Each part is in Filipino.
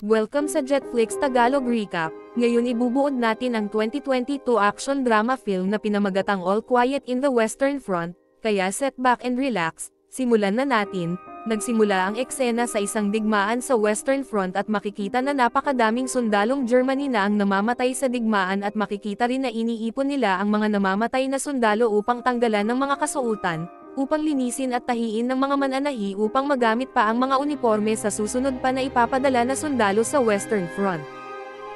Welcome sa Jetflix Tagalog Recap. Ngayon ibubuod natin ang 2022 action drama film na pinamagatang All Quiet in the Western Front, kaya set back and relax, simulan na natin. Nagsimula ang eksena sa isang digmaan sa Western Front at makikita na napakadaming sundalong Germany na ang namamatay sa digmaan at makikita rin na iniipon nila ang mga namamatay na sundalo upang tanggalan ng mga kasuotan, upang linisin at tahiin ng mga mananahi upang magamit pa ang mga uniforme sa susunod pa na ipapadala na sundalo sa Western Front.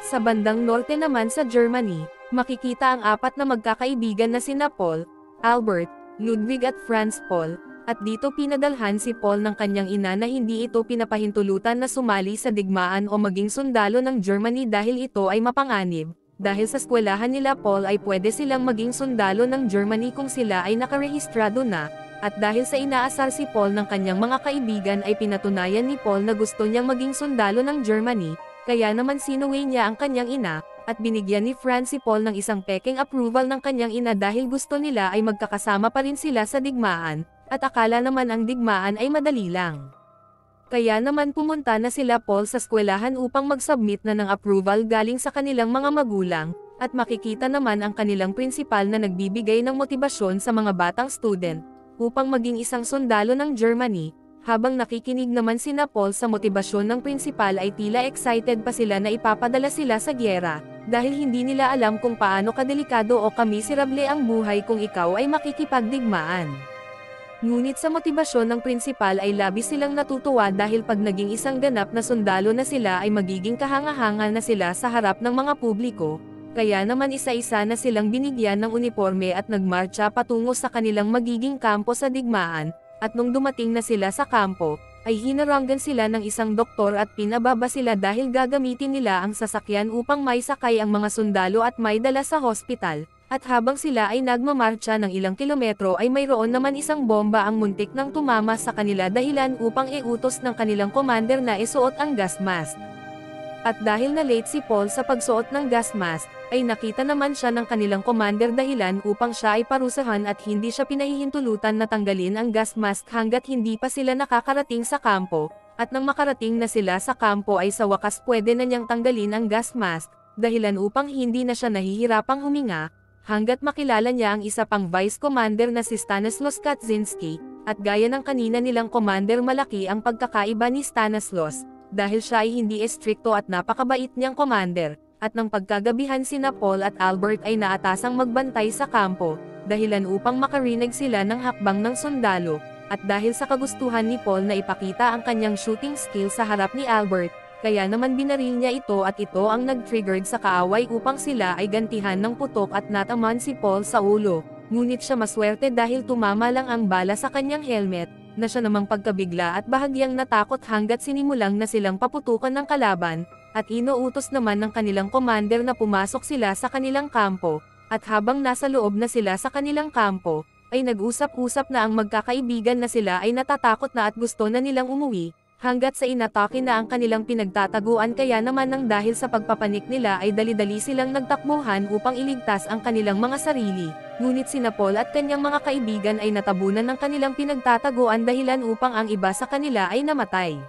Sa bandang norte naman sa Germany, makikita ang apat na magkakaibigan na sina Paul, Albert, Ludwig at Franz Paul, at dito pinadalhan si Paul ng kanyang ina na hindi ito pinapahintulutan na sumali sa digmaan o maging sundalo ng Germany dahil ito ay mapanganib. Dahil sa eskwelahan nila Paul ay pwede silang maging sundalo ng Germany kung sila ay nakarehistrado na, at dahil sa inaasar si Paul ng kanyang mga kaibigan ay pinatunayan ni Paul na gusto niyang maging sundalo ng Germany, kaya naman sinuwi niya ang kanyang ina, at binigyan ni Franz si Paul ng isang peking approval ng kanyang ina dahil gusto nila ay magkakasama pa rin sila sa digmaan, at akala naman ang digmaan ay madali lang. Kaya naman pumunta na sila Paul sa eskwelahan upang mag-submit na ng approval galing sa kanilang mga magulang, at makikita naman ang kanilang principal na nagbibigay ng motibasyon sa mga batang student, upang maging isang sundalo ng Germany. Habang nakikinig naman sina Paul sa motibasyon ng principal ay tila excited pa sila na ipapadala sila sa gyera, dahil hindi nila alam kung paano kadelikado o kamiserable ang buhay kung ikaw ay makikipagdigmaan. Ngunit sa motibasyon ng principal ay labis silang natutuwa dahil pag naging isang ganap na sundalo na sila ay magiging kahanga-hanga na sila sa harap ng mga publiko, kaya naman isa-isa na silang binigyan ng uniforme at nagmarcha patungo sa kanilang magiging kampo sa digmaan, at nung dumating na sila sa kampo, ay hinaranggan sila ng isang doktor at pinababa sila dahil gagamitin nila ang sasakyan upang may sakay ang mga sundalo at may dala sa hospital. At habang sila ay nagmamarcha ng ilang kilometro ay mayroon naman isang bomba ang muntik nang tumama sa kanila dahilan upang iutos ng kanilang commander na isuot ang gas mask. At dahil na late si Paul sa pagsuot ng gas mask, ay nakita naman siya ng kanilang commander dahilan upang siya ay parusahan at hindi siya pinahihintulutan na tanggalin ang gas mask hanggat hindi pa sila nakakarating sa kampo, at nang makarating na sila sa kampo ay sa wakas pwede na niyang tanggalin ang gas mask, dahilan upang hindi na siya nahihirapang huminga, hanggat makilala niya ang isa pang vice commander na si Stanislaus Kaczynski, at gaya ng kanina nilang commander malaki ang pagkakaiba ni Stanislaus, dahil siya ay hindi estrikto at napakabait niyang commander, at nang pagkagabihan sina Paul at Albert ay naatasang magbantay sa kampo, dahilan upang makarinig sila ng hakbang ng sundalo, at dahil sa kagustuhan ni Paul na ipakita ang kanyang shooting skill sa harap ni Albert, kaya naman binaril niya ito at ito ang nag-triggered sa kaaway upang sila ay gantihan ng putok at nataman si Paul sa ulo, ngunit siya maswerte dahil tumama lang ang bala sa kanyang helmet, na siya namang pagkabigla at bahagyang natakot hanggat sinimulang na silang paputukan ng kalaban, at inuutos naman ng kanilang commander na pumasok sila sa kanilang kampo, at habang nasa loob na sila sa kanilang kampo, ay nag-usap-usap na ang magkakaibigan na sila ay natatakot na at gusto na nilang umuwi, hanggat sa inatake na ang kanilang pinagtataguan kaya naman nang dahil sa pagpapanik nila ay dali-dali silang nagtakbuhan upang iligtas ang kanilang mga sarili, ngunit sina Paul at kanyang mga kaibigan ay natabunan ng kanilang pinagtataguan dahilan upang ang iba sa kanila ay namatay.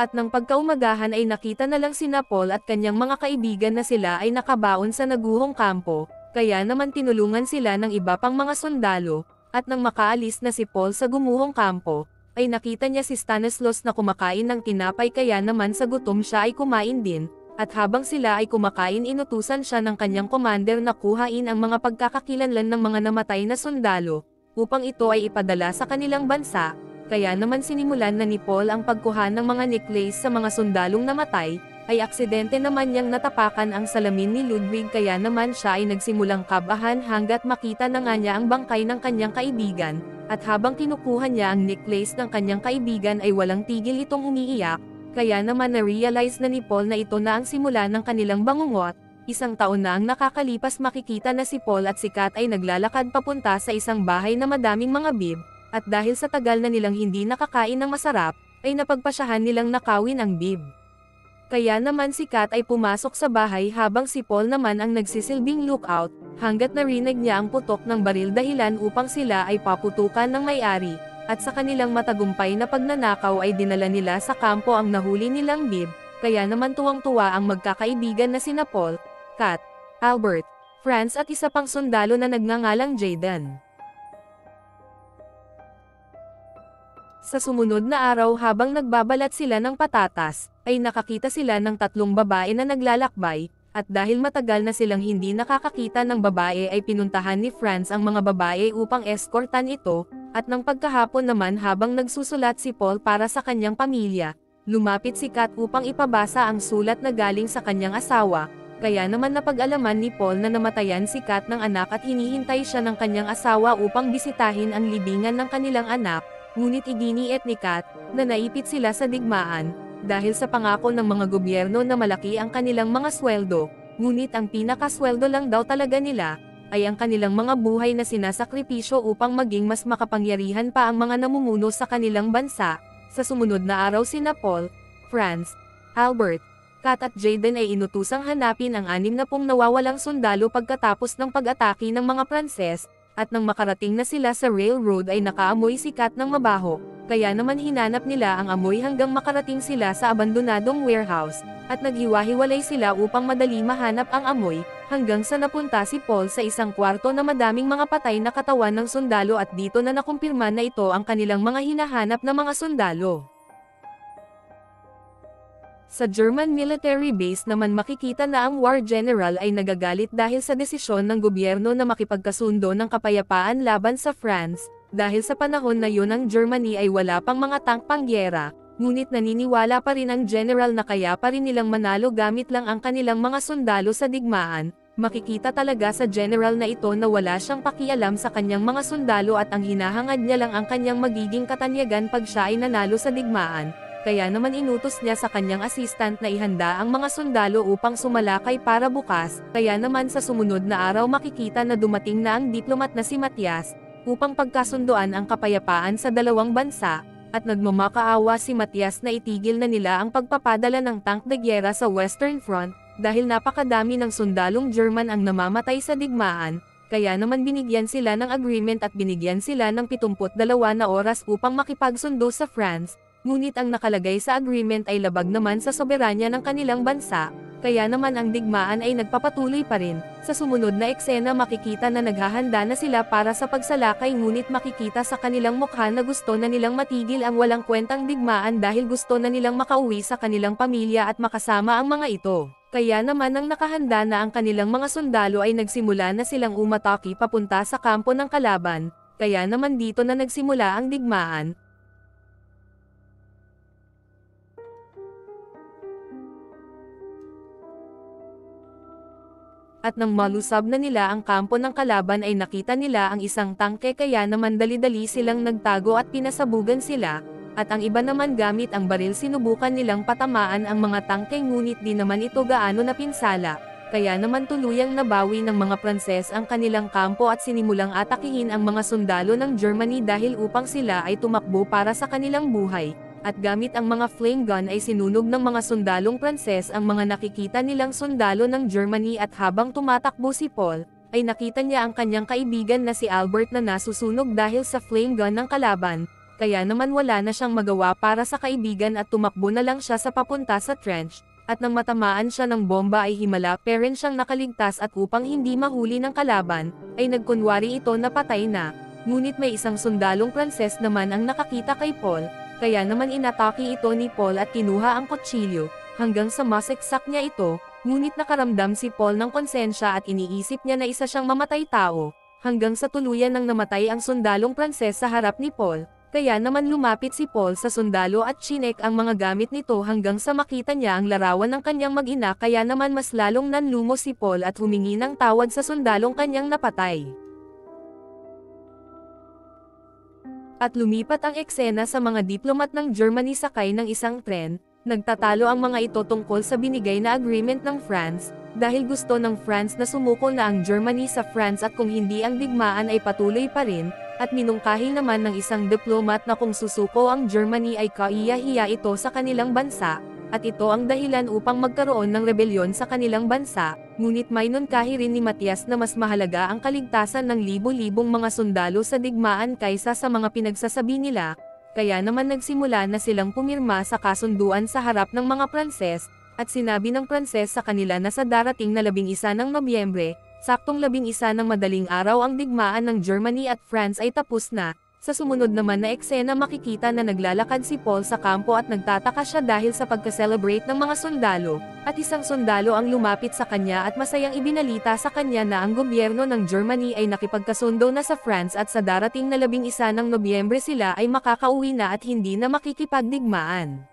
At nang pagkaumagahan ay nakita na lang sina Paul at kanyang mga kaibigan na sila ay nakabaon sa naguhong kampo, kaya naman tinulungan sila ng iba pang mga sundalo, at nang makaalis na si Paul sa gumuhong kampo, ay nakita niya si Stanislaus na kumakain ng tinapay kaya naman sa gutom siya ay kumain din, at habang sila ay kumakain inutusan siya ng kanyang commander na kuhain ang mga pagkakakilanlan ng mga namatay na sundalo, upang ito ay ipadala sa kanilang bansa, kaya naman sinimulan na ni Paul ang pagkuha ng mga necklace sa mga sundalong namatay, ay aksidente naman niyang natapakan ang salamin ni Ludwig kaya naman siya ay nagsimulang kabahan hanggat makita na nga niya ang bangkay ng kanyang kaibigan, at habang kinukuha niya ang necklace ng kanyang kaibigan ay walang tigil itong umiiyak, kaya naman na-realize na ni Paul na ito na ang simula ng kanilang bangungot. Isang taon na ang nakakalipas makikita na si Paul at si Kat ay naglalakad papunta sa isang bahay na madaming mga bib, at dahil sa tagal na nilang hindi nakakain ng masarap, ay napagpasyahan nilang nakawin ang bib. Kaya naman si Kat ay pumasok sa bahay habang si Paul naman ang nagsisilbing lookout, hanggat narinig niya ang putok ng baril dahilan upang sila ay paputukan ng may-ari, at sa kanilang matagumpay na pagnanakaw ay dinala nila sa kampo ang nahuli nilang bib, kaya naman tuwang-tuwa ang magkakaibigan na sina Paul, Kat, Albert, Franz at isa pang sundalo na nagngangalang Jayden. Sa sumunod na araw habang nagbabalat sila ng patatas, ay nakakita sila ng tatlong babae na naglalakbay, at dahil matagal na silang hindi nakakakita ng babae ay pinuntahan ni Franz ang mga babae upang eskortan ito, at ng pagkahapon naman habang nagsusulat si Paul para sa kanyang pamilya, lumapit si Kat upang ipabasa ang sulat na galing sa kanyang asawa, kaya naman napag-alaman ni Paul na namatayan si Kat ng anak at hinihintay siya ng kanyang asawa upang bisitahin ang libingan ng kanilang anak. Ngunit iginiit ni Kat, na naipit sila sa digmaan, dahil sa pangako ng mga gobyerno na malaki ang kanilang mga sweldo, ngunit ang pinakasweldo lang daw talaga nila, ay ang kanilang mga buhay na sinasakripisyo upang maging mas makapangyarihan pa ang mga namumuno sa kanilang bansa. Sa sumunod na araw sina Paul, Franz, Albert, Kat at Jayden ay inutusang hanapin ang 60 nawawalang sundalo pagkatapos ng pag-atake ng mga Pranses, at nang makarating na sila sa railroad ay nakaamoy si Kat ng mabaho, kaya naman hinanap nila ang amoy hanggang makarating sila sa abandonadong warehouse, at naghiwa-hiwalay sila upang madali mahanap ang amoy, hanggang sa napunta si Paul sa isang kwarto na madaming mga patay na katawan ng sundalo at dito na nakumpirma na ito ang kanilang mga hinahanap na mga sundalo. Sa German military base naman makikita na ang war general ay nagagalit dahil sa desisyon ng gobyerno na makipagkasundo ng kapayapaan laban sa France, dahil sa panahon na yun ang Germany ay wala pang mga tank pangyera, ngunit naniniwala pa rin ang general na kaya pa rin nilang manalo gamit lang ang kanilang mga sundalo sa digmaan. Makikita talaga sa general na ito na wala siyang pakialam sa kanyang mga sundalo at ang hinahangad niya lang ang kanyang magiging katanyagan pag siya ay nanalo sa digmaan. Kaya naman inutos niya sa kanyang assistant na ihanda ang mga sundalo upang sumalakay para bukas, kaya naman sa sumunod na araw makikita na dumating na ang diplomat na si Matias, upang pagkasunduan ang kapayapaan sa dalawang bansa, at nagmamakaawa si Matias na itigil na nila ang pagpapadala ng tank de gyera sa Western Front, dahil napakadami ng sundalong German ang namamatay sa digmaan, kaya naman binigyan sila ng agreement at binigyan sila ng 72 na oras upang makipagsundo sa France. Ngunit ang nakalagay sa agreement ay labag naman sa soberanya ng kanilang bansa, kaya naman ang digmaan ay nagpapatuloy pa rin. Sa sumunod na eksena makikita na naghahanda na sila para sa pagsalakay ngunit makikita sa kanilang mukha na gusto na nilang matigil ang walang kwentang digmaan dahil gusto na nilang makauwi sa kanilang pamilya at makasama ang mga ito. Kaya naman nang nakahanda na ang kanilang mga sundalo ay nagsimula na silang umatake papunta sa kampo ng kalaban, kaya naman dito na nagsimula ang digmaan. At nang malusab na nila ang kampo ng kalaban ay nakita nila ang isang tangke kaya naman dali-dali silang nagtago at pinasabugan sila, at ang iba naman gamit ang baril sinubukan nilang patamaan ang mga tangke ngunit di naman ito gaano napinsala, kaya naman tuluyang nabawi ng mga Pranses ang kanilang kampo at sinimulang atakihin ang mga sundalo ng Germany dahil upang sila ay tumakbo para sa kanilang buhay. At gamit ang mga flame gun ay sinunog ng mga sundalong Pranses ang mga nakikita nilang sundalo ng Germany at habang tumatakbo si Paul, ay nakita niya ang kanyang kaibigan na si Albert na nasusunog dahil sa flame gun ng kalaban, kaya naman wala na siyang magawa para sa kaibigan at tumakbo na lang siya sa papunta sa trench, at nang matamaan siya ng bomba ay himala pero siyang nakaligtas at upang hindi mahuli ng kalaban, ay nagkunwari ito na patay na, ngunit may isang sundalong Pranses naman ang nakakita kay Paul. Kaya naman inatake ito ni Paul at kinuha ang kutsilyo, hanggang sa maseksak niya ito, ngunit nakaramdam si Paul ng konsensya at iniisip niya na isa siyang mamatay tao, hanggang sa tuluyan nang namatay ang sundalong Pranses sa harap ni Paul, kaya naman lumapit si Paul sa sundalo at chinek ang mga gamit nito hanggang sa makita niya ang larawan ng kanyang mag-ina kaya naman mas lalong nanlumo si Paul at humingi ng tawad sa sundalong kanyang napatay. At lumipat ang eksena sa mga diplomat ng Germany sakay ng isang tren, nagtatalo ang mga ito tungkol sa binigay na agreement ng France, dahil gusto ng France na sumuko na ang Germany sa France at kung hindi ang digmaan ay patuloy pa rin, at minungkahi naman ng isang diplomat na kung susuko ang Germany ay kaiya-hiya ito sa kanilang bansa, at ito ang dahilan upang magkaroon ng rebelyon sa kanilang bansa, ngunit may nungkahi rin ni Matias na mas mahalaga ang kaligtasan ng libo-libong mga sundalo sa digmaan kaysa sa mga pinagsasabi nila, kaya naman nagsimula na silang pumirma sa kasunduan sa harap ng mga Pranses, at sinabi ng Pranses sa kanila na sa darating na 11 ng Nobyembre, saktong 11 ng madaling araw ang digmaan ng Germany at France ay tapos na. Sa sumunod naman na eksena makikita na naglalakad si Paul sa kampo at nagtataka siya dahil sa pagka-celebrate ng mga sundalo, at isang sundalo ang lumapit sa kanya at masayang ibinalita sa kanya na ang gobyerno ng Germany ay nakipagkasundo na sa France at sa darating na 11 ng Nobyembre sila ay makakauwi na at hindi na makikipagdigmaan.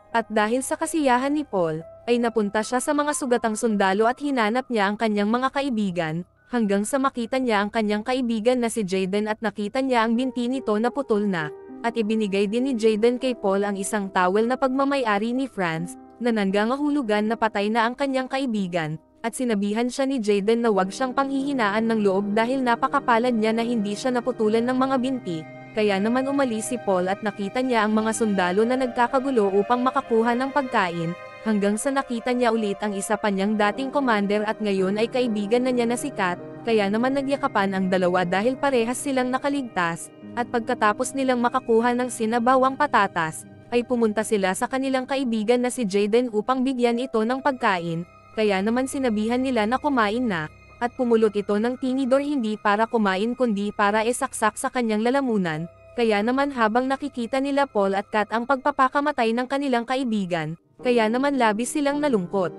At dahil sa kasiyahan ni Paul, ay napunta siya sa mga sugatang sundalo at hinanap niya ang kanyang mga kaibigan, hanggang sa makita niya ang kanyang kaibigan na si Jaden at nakita niya ang binti nito na putol na, at ibinigay din ni Jaden kay Paul ang isang towel na pagmamayari ni Franz, na nanggangahulugan na patay na ang kanyang kaibigan, at sinabihan siya ni Jaden na huwag siyang panghihinaan ng loob dahil napakapalad niya na hindi siya naputulan ng mga binti, kaya naman umalis si Paul at nakita niya ang mga sundalo na nagkakagulo upang makakuha ng pagkain, hanggang sa nakita niya ulit ang isa pa niyang dating commander at ngayon ay kaibigan na niya na si Kat, kaya naman nagyakapan ang dalawa dahil parehas silang nakaligtas, at pagkatapos nilang makakuha ng sinabawang patatas, ay pumunta sila sa kanilang kaibigan na si Jaden upang bigyan ito ng pagkain, kaya naman sinabihan nila na kumain na, at pumulot ito ng tinidor hindi para kumain kundi para isaksak sa kanyang lalamunan, kaya naman habang nakikita nila Paul at Kat ang pagpapakamatay ng kanilang kaibigan, kaya naman labis silang nalungkot.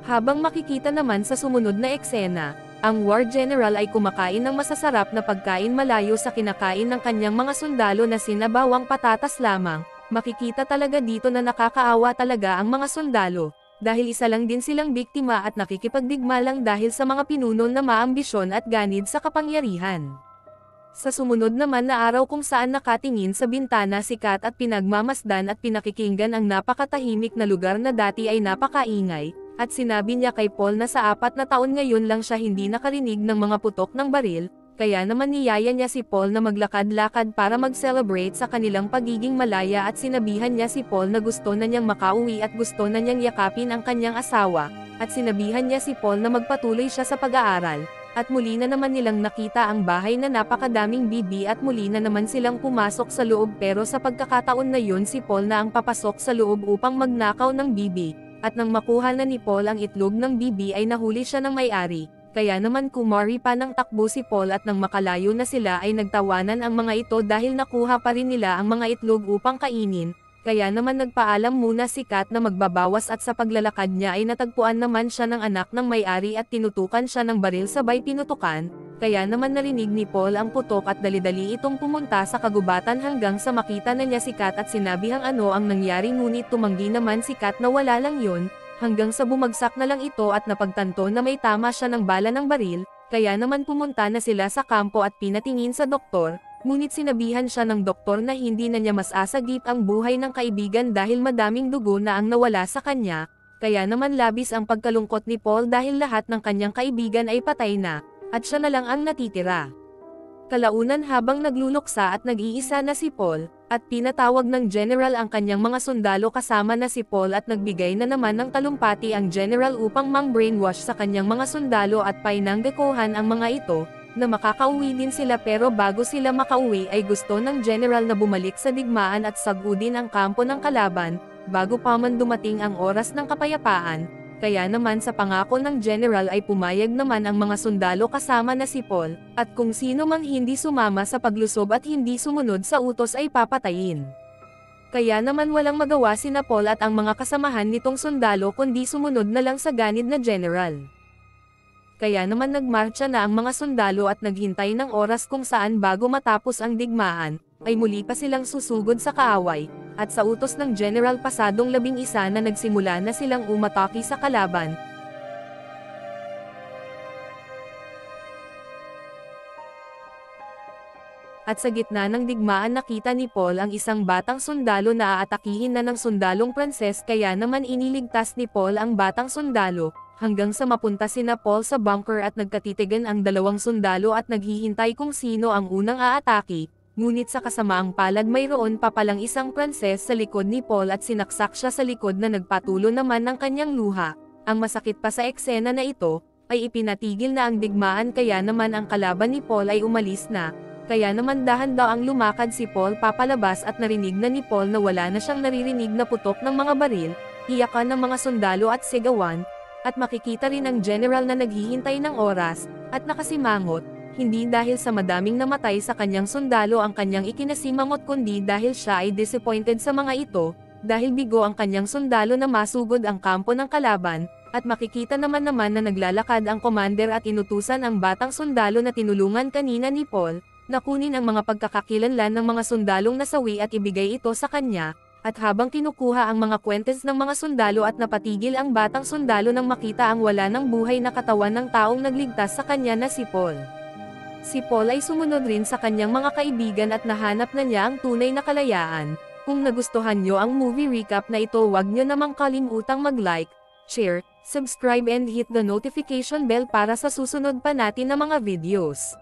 Habang makikita naman sa sumunod na eksena, ang War General ay kumakain ng masasarap na pagkain malayo sa kinakain ng kanyang mga sundalo na sinabawang patatas lamang, makikita talaga dito na nakakaawa talaga ang mga sundalo, dahil isa lang din silang biktima at nakikipagdigma lang dahil sa mga pinuno na maambisyon at ganid sa kapangyarihan. Sa sumunod naman na araw kung saan nakatingin sa bintana si Kat at pinagmamasdan at pinakikinggan ang napakatahimik na lugar na dati ay napakaingay, at sinabi niya kay Paul na sa 4 na taon ngayon lang siya hindi nakarinig ng mga putok ng baril, kaya naman niyaya niya si Paul na maglakad-lakad para mag-celebrate sa kanilang pagiging malaya at sinabihan niya si Paul na gusto na niyang makauwi at gusto na niyang yakapin ang kanyang asawa, at sinabihan niya si Paul na magpatuloy siya sa pag-aaral. At muli na naman nilang nakita ang bahay na napakadaming bibi at muli na naman silang pumasok sa loob pero sa pagkakataon na yun si Paul na ang papasok sa loob upang magnakaw ng bibi, at nang makuha na ni Paul ang itlog ng bibi ay nahuli siya ng may-ari, kaya naman kumari pa ng takbo si Paul at nang makalayo na sila ay nagtawanan ang mga ito dahil nakuha pa rin nila ang mga itlog upang kainin. Kaya naman nagpaalam muna si Kat na magbabawas at sa paglalakad niya ay natagpuan naman siya ng anak ng may-ari at tinutukan siya ng baril sabay pinutukan, kaya naman narinig ni Paul ang putok at dali-dali itong pumunta sa kagubatan hanggang sa makita na niya si Kat at sinabihang ano ang nangyari ngunit tumanggi naman si Kat na wala lang yun, hanggang sa bumagsak na lang ito at napagtanto na may tama siya ng bala ng baril, kaya naman pumunta na sila sa kampo at pinatingin sa doktor. Ngunit sinabihan siya ng doktor na hindi na niya masasagip ang buhay ng kaibigan dahil madaming dugo na ang nawala sa kanya, kaya naman labis ang pagkalungkot ni Paul dahil lahat ng kanyang kaibigan ay patay na, at siya na lang ang natitira. Kalaunan habang nagluluksa at nag-iisa na si Paul, at pinatawag ng general ang kanyang mga sundalo kasama na si Paul at nagbigay na naman ng talumpati ang general upang mang-brainwash sa kanyang mga sundalo at painanggakuhan ang mga ito, na makakauwi din sila pero bago sila makauwi ay gusto ng general na bumalik sa digmaan at sagudin ang kampo ng kalaban, bago pa man dumating ang oras ng kapayapaan, kaya naman sa pangako ng general ay pumayag naman ang mga sundalo kasama na si Paul, at kung sino mang hindi sumama sa paglusob at hindi sumunod sa utos ay papatayin. Kaya naman walang magawa sina Paul at ang mga kasamahan nitong sundalo kundi sumunod na lang sa ganid na general. Kaya naman nagmarcha na ang mga sundalo at naghintay ng oras kung saan bago matapos ang digmaan, ay muli pa silang susugod sa kaaway, at sa utos ng general pasadong 11 na nagsimula na silang umatake sa kalaban. At sa gitna ng digmaan nakita ni Paul ang isang batang sundalo na aatakihin na ng sundalong Pranses kaya naman iniligtas ni Paul ang batang sundalo, hanggang sa mapunta sina Paul sa bunker at nagkatitigan ang dalawang sundalo at naghihintay kung sino ang unang aatake, ngunit sa kasamaang palad mayroon pa palang isang Pranses sa likod ni Paul at sinaksak siya sa likod na nagpatulo naman ng kanyang luha. Ang masakit pa sa eksena na ito, ay ipinatigil na ang digmaan kaya naman ang kalaban ni Paul ay umalis na, kaya naman dahan-daang lumakad si Paul papalabas at narinig na ni Paul na wala na siyang naririnig na putok ng mga baril, iyakan ng mga sundalo at sigawan, at makikita rin ang general na naghihintay ng oras, at nakasimangot, hindi dahil sa madaming namatay sa kanyang sundalo ang kanyang ikinasimangot kundi dahil siya ay disappointed sa mga ito, dahil bigo ang kanyang sundalo na masugod ang kampo ng kalaban, at makikita naman na naglalakad ang commander at inutusan ang batang sundalo na tinulungan kanina ni Paul, na kunin ang mga pagkakakilanlan ng mga sundalong nasawi at ibigay ito sa kanya, at habang kinukuha ang mga kwentes ng mga sundalo at napatigil ang batang sundalo nang makita ang wala ng buhay na katawan ng taong nagligtas sa kanya na si Paul. Si Paul ay sumunod rin sa kanyang mga kaibigan at nahanap na niya ang tunay na kalayaan. Kung nagustuhan nyo ang movie recap na ito, huwag nyo namang kalimutang mag-like, share, subscribe and hit the notification bell para sa susunod pa natin na mga videos.